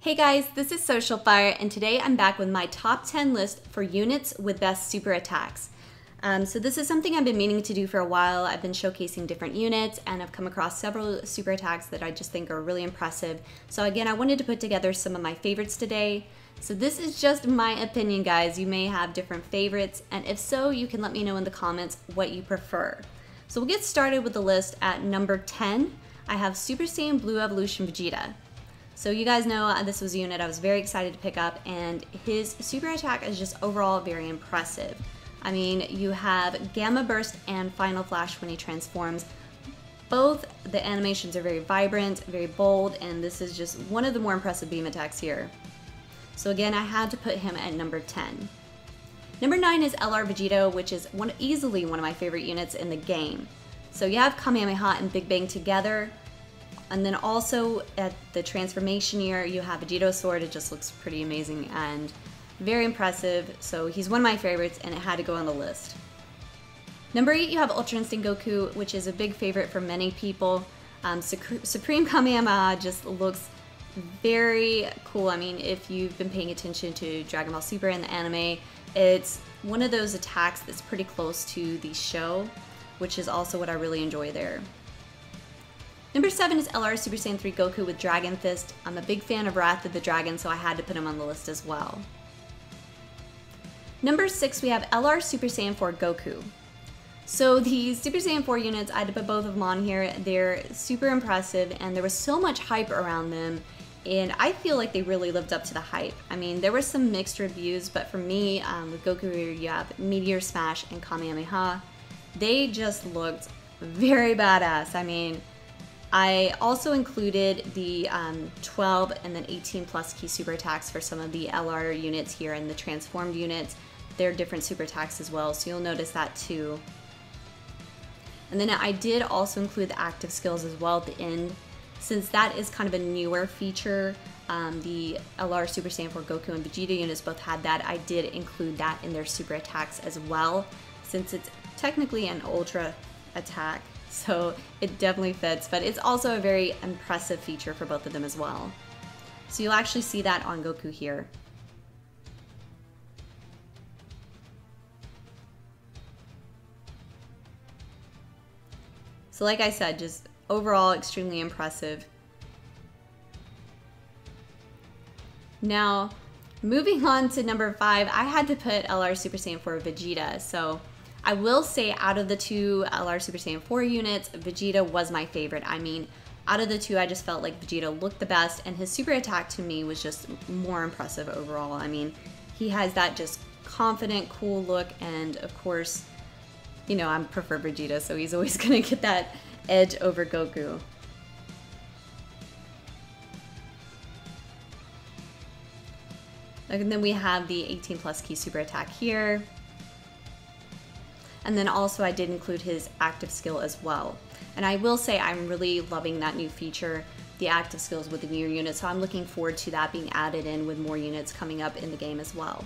Hey guys, this is Social Fire, and today I'm back with my top 10 list for units with best super attacks. So this is something I've been meaning to do for a while. I've been showcasing different units, and I've come across several super attacks that I just think are really impressive. So again, I wanted to put together some of my favorites today. So this is just my opinion, guys. You may have different favorites, and if so, you can let me know in the comments what you prefer. So we'll get started with the list at number 10. I have Super Saiyan Blue Evolution Vegeta. So you guys know this was a unit I was very excited to pick up, and his super attack is just overall very impressive. I mean, you have Gamma Burst and Final Flash when he transforms. Both the animations are very vibrant, very bold, and this is just one of the more impressive beam attacks here. So again, I had to put him at number 10. Number 9 is LR Vegeta, which is easily one of my favorite units in the game. So you have Kamehameha and Big Bang together. And then also at the transformation year, you have Vegeto's sword. It just looks pretty amazing and very impressive. So he's one of my favorites, and it had to go on the list. Number 8, you have Ultra Instinct Goku, which is a big favorite for many people. Supreme Kamehameha just looks very cool. I mean, if you've been paying attention to Dragon Ball Super in the anime, it's one of those attacks that's pretty close to the show, which is also what I really enjoy there. Number 7 is LR Super Saiyan 3 Goku with Dragon Fist. I'm a big fan of Wrath of the Dragon, so I had to put him on the list as well. Number 6, we have LR Super Saiyan 4 Goku. So these Super Saiyan 4 units, I had to put both of them on here. They're super impressive, and there was so much hype around them, and I feel like they really lived up to the hype. I mean, there were some mixed reviews, but for me, with Goku, you have Meteor Smash and Kamehameha. They just looked very badass. I mean, I also included the 12 and then 18 plus key super attacks for some of the LR units here, and the transformed units. They're different super attacks as well, so you'll notice that too. And then I did also include the active skills as well at the end, since that is kind of a newer feature. The LR Super Saiyan 4 Goku and Vegeta units both had that. I did include that in their super attacks as well, since it's technically an ultra attack. So it definitely fits, but it's also a very impressive feature for both of them as well. So you'll actually see that on Goku here. So like I said, just overall extremely impressive. Now, moving on to number 5, I had to put LR Super Saiyan 4 Vegeta. So I will say, out of the two LR Super Saiyan 4 units, Vegeta was my favorite. I mean, out of the two, I just felt like Vegeta looked the best, and his super attack to me was just more impressive overall. I mean, he has that just confident, cool look, and of course, you know, I prefer Vegeta, so he's always gonna get that edge over Goku. And then we have the 18 plus key super attack here. And then also I did include his active skill as well. And I will say I'm really loving that new feature, the active skills with the newer units, so I'm looking forward to that being added in with more units coming up in the game as well.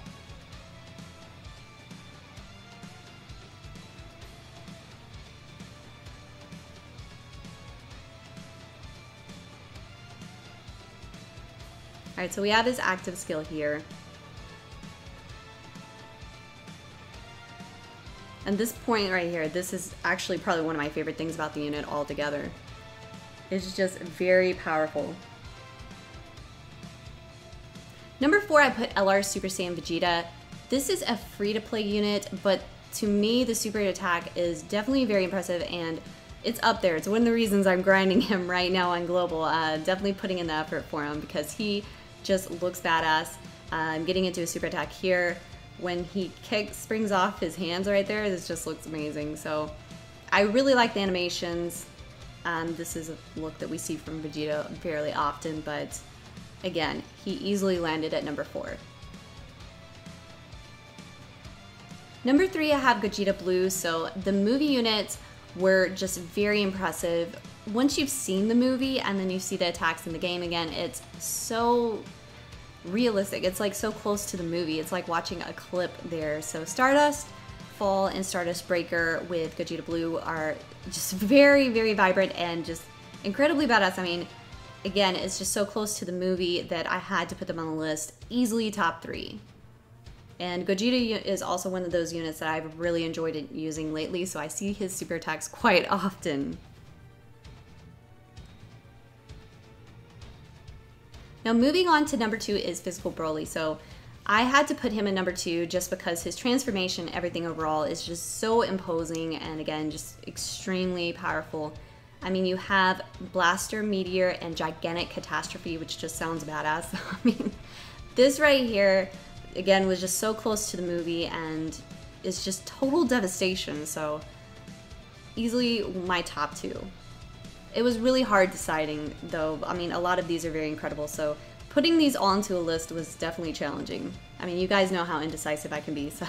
Alright, so we have his active skill here. And this point right here, this is actually probably one of my favorite things about the unit altogether. It's just very powerful. Number 4, I put LR Super Saiyan Vegeta. This is a free-to-play unit, but to me, the super attack is definitely very impressive, and it's up there. It's one of the reasons I'm grinding him right now on Global. Definitely putting in the effort for him because he just looks badass. I'm getting into a super attack here. When he springs off his hands right there, this just looks amazing. So I really like the animations. This is a look that we see from Vegeta fairly often, but again, he easily landed at number 4. Number 3, I have Gogeta Blue. So the movie units were just very impressive. Once you've seen the movie and then you see the attacks in the game again, it's so realistic. It's like so close to the movie. It's like watching a clip there. So Stardust Fall and Stardust Breaker with Gogeta Blue are just very, very vibrant and just incredibly badass. I mean, again, it's just so close to the movie that I had to put them on the list. Easily top 3. And Gogeta is also one of those units that I've really enjoyed using lately, so I see his super attacks quite often. Now moving on to number 2 is Physical Broly. So I had to put him in number 2 just because his transformation, everything overall, is just so imposing and again, just extremely powerful. I mean, you have Blaster, Meteor, and Gigantic Catastrophe, which just sounds badass. I mean, this right here, again, was just so close to the movie and is just total devastation, so easily my top 2. It was really hard deciding, though. I mean, a lot of these are very incredible, so putting these all into a list was definitely challenging. I mean, you guys know how indecisive I can be, so...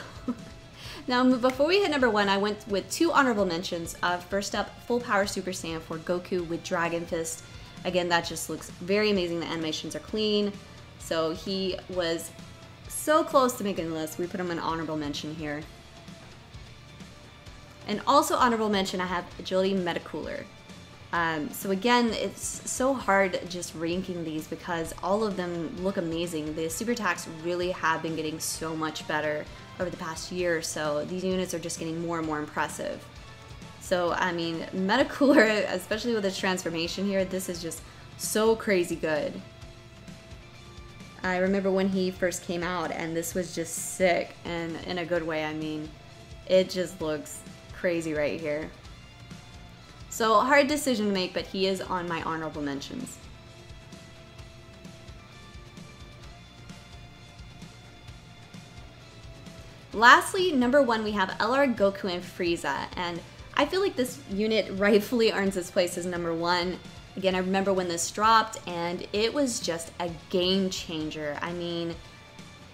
Now, before we hit number 1, I went with 2 honorable mentions. First up, Full Power Super Saiyan for Goku with Dragon Fist. Again, that just looks very amazing. The animations are clean, so he was so close to making the list. We put him in honorable mention here. And also honorable mention, I have Agility Metacooler. So again, it's so hard just ranking these because all of them look amazing. The super attacks really have been getting so much better over the past year or so. These units are just getting more and more impressive. So I mean, Metacooler, especially with its transformation here, this is just so crazy good. I remember when he first came out and this was just sick, and in a good way. I mean, it just looks crazy right here. So hard decision to make, but he is on my honorable mentions. Lastly, number 1, we have LR Goku and Frieza, and I feel like this unit rightfully earns its place as number 1. Again, I remember when this dropped, and it was just a game changer. I mean,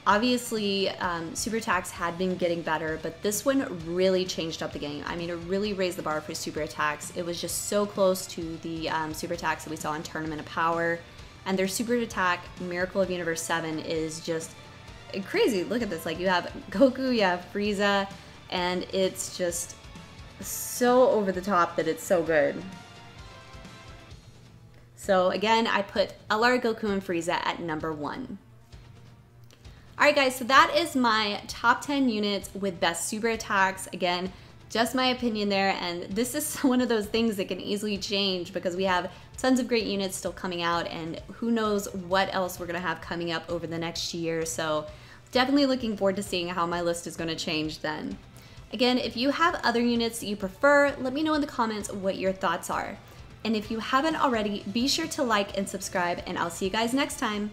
obviously, super attacks had been getting better, but this one really changed up the game. I mean, it really raised the bar for super attacks. It was just so close to the super attacks that we saw in Tournament of Power, and their super attack, Miracle of Universe 7, is just crazy. Look at this. Like, you have Goku, you have Frieza, and it's just so over the top that it's so good. So again, I put LR Goku and Frieza at number 1. Alright guys, so that is my top 10 units with best super attacks. Again, just my opinion there, and this is one of those things that can easily change because we have tons of great units still coming out, and who knows what else we're going to have coming up over the next year. So definitely looking forward to seeing how my list is going to change then. Again, if you have other units that you prefer, let me know in the comments what your thoughts are. And if you haven't already, be sure to like and subscribe, and I'll see you guys next time.